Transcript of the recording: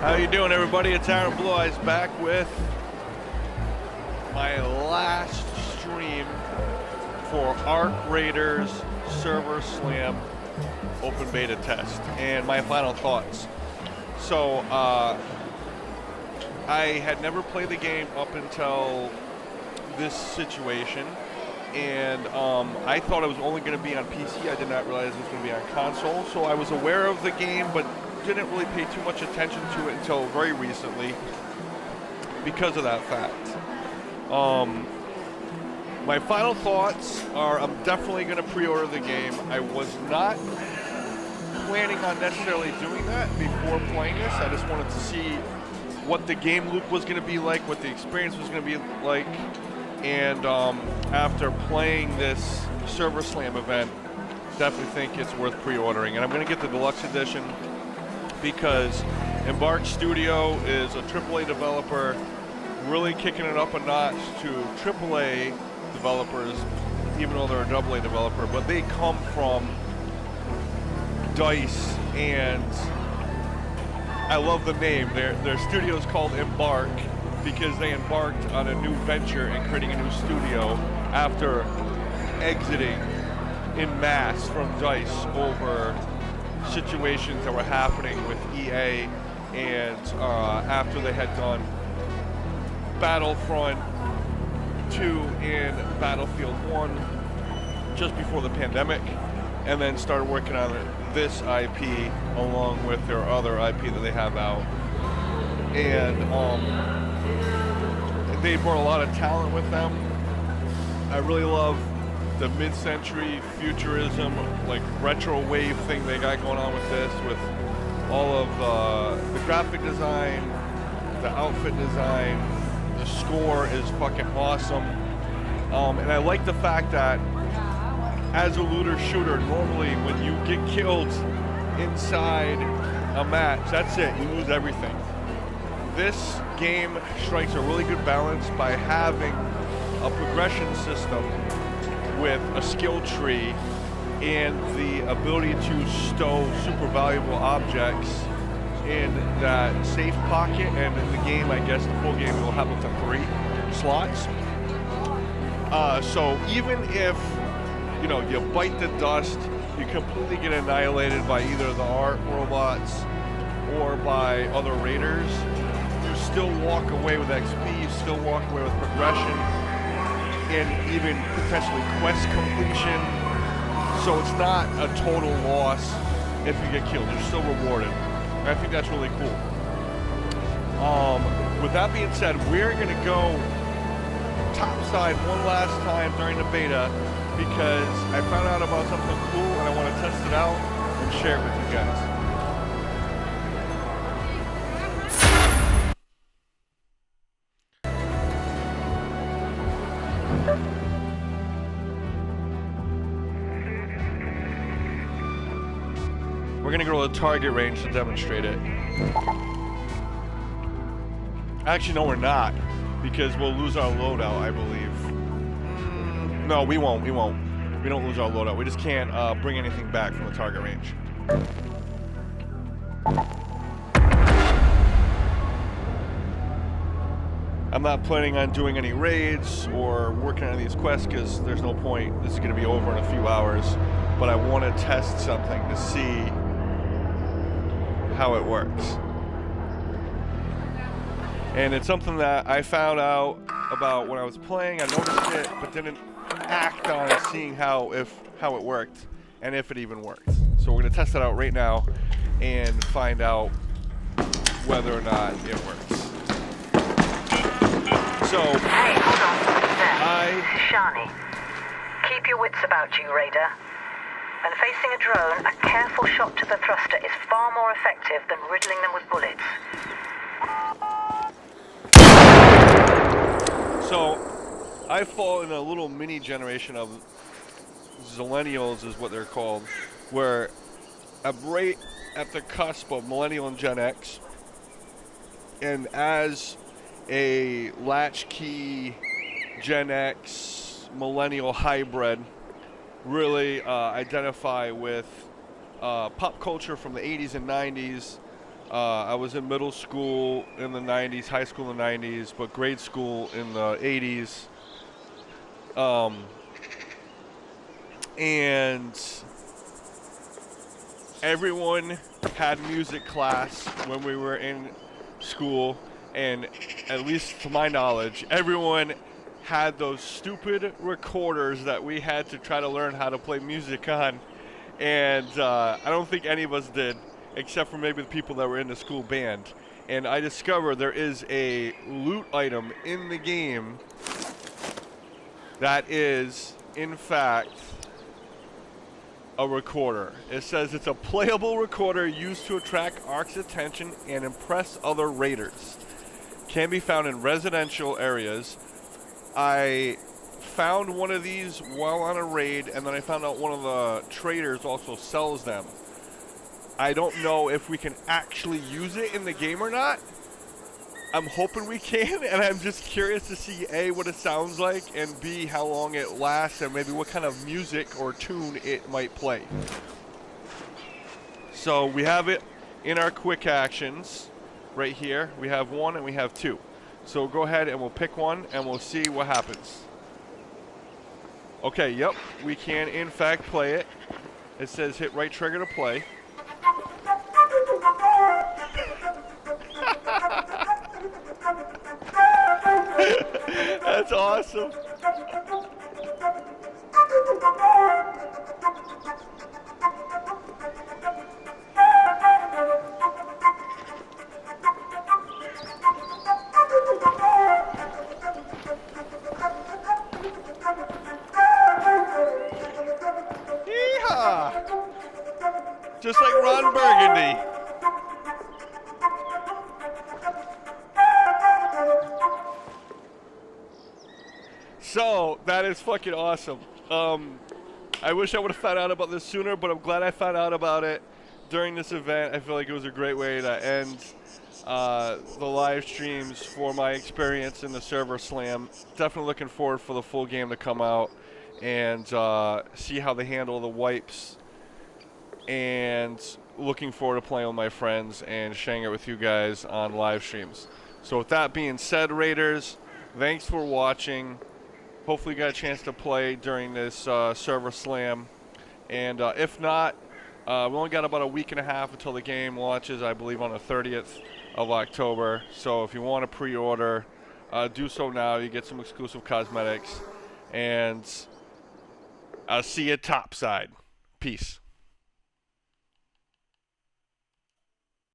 How you doing, everybody? It's Aaron Blue Eyes back with my last stream for Arc Raiders Server Slam Open Beta Test and my final thoughts. So, I had never played the game up until this situation, and I thought it was only going to be on PC. I did not realize it was going to be on console, so I was aware of the game, but didn't really pay too much attention to it until very recently because of that fact. My final thoughts are I'm definitely going to pre-order the game. I was not planning on necessarily doing that before playing this. I just wanted to see what the game loop was going to be like, what the experience was going to be like, and after playing this Server Slam event, definitely think it's worth pre-ordering. And I'm going to get the deluxe edition because Embark Studio is a AAA developer, really kicking it up a notch to AAA developers, even though they're a AA developer, but they come from DICE, and I love the name. Their studio is called Embark because they embarked on a new venture and creating a new studio after exiting in mass from DICE over situations that were happening with EA, and after they had done Battlefront 2 and Battlefield 1 just before the pandemic, and then started working on this IP along with their other IP that they have out. And they brought a lot of talent with them. I really love the mid-century futurism, like retro wave thing they got going on with this, with all of the graphic design, the outfit design, the score is fucking awesome. And I like the fact that as a looter shooter, normally when you get killed inside a match, that's it, you lose everything. This game strikes a really good balance by having a progression system with a skill tree and the ability to stow super valuable objects in that safe pocket, and in the game, I guess the full game will have up to 3 slots. So even if you bite the dust, you completely get annihilated by either the ARC robots or by other raiders, you still walk away with XP, you still walk away with progression, and even potentially quest completion. So it's not a total loss if you get killed, you're still rewarded. And I think that's really cool. With that being said, we're gonna go topside one last time during the beta because I found out about something cool and I want to test it out and share it with you guys. We're gonna go to the target range to demonstrate it. Actually, no, we're not, because we'll lose our loadout, I believe. No, we won't. We don't lose our loadout. We just can't bring anything back from the target range. I'm not planning on doing any raids or working on these quests because there's no point. This is going to be over in a few hours. But I want to test something to see how it works. And it's something that I found out about when I was playing. I noticed it, but didn't act on seeing how it worked and if it even worked. So we're going to test it out right now and find out whether or not it works. So, hey, hold on. This is Shani. Keep your wits about you, Raider. When facing a drone, a careful shot to the thruster is far more effective than riddling them with bullets. So, I fall in a little mini generation of Zillennials, is what they're called, where I'm right at the cusp of Millennial and Gen X, and as a latchkey Gen X Millennial hybrid, really identify with pop culture from the 80s and 90s, I was in middle school in the 90s, high school in the 90s, but grade school in the 80s. And everyone had music class when we were in school, and at least to my knowledge, everyone had those stupid recorders that we had to try to learn how to play music on. And I don't think any of us did, except for maybe the people that were in the school band. And I discovered there is a loot item in the game that is, in fact, a recorder. It says it's a playable recorder used to attract Ark's attention and impress other raiders. Can be found in residential areas. I found one of these while on a raid, and then I found out one of the traders also sells them. I don't know if we can actually use it in the game or not. I'm hoping we can, and I'm just curious to see A, what it sounds like, and B, how long it lasts, and maybe what kind of music or tune it might play. So we have it in our quick actions right here. We have 1 and we have 2. So go ahead and we'll pick one and we'll see what happens. Okay, yep, we can in fact play it. It says hit right trigger to play. That's awesome. Yeehaw! Just like Ron Burgundy. So, that is fucking awesome. I wish I would have found out about this sooner, but I'm glad I found out about it during this event. I feel like it was a great way to end the live streams for my experience in the server slam. Definitely looking forward for the full game to come out and see how they handle the wipes, and looking forward to playing with my friends and sharing it with you guys on live streams. So with that being said, Raiders, thanks for watching. Hopefully you got a chance to play during this server slam. And if not, we only got about a week and a half until the game launches, I believe on the 30th of October. So if you want to pre-order, do so now. You get some exclusive cosmetics. And I'll see you topside. Peace.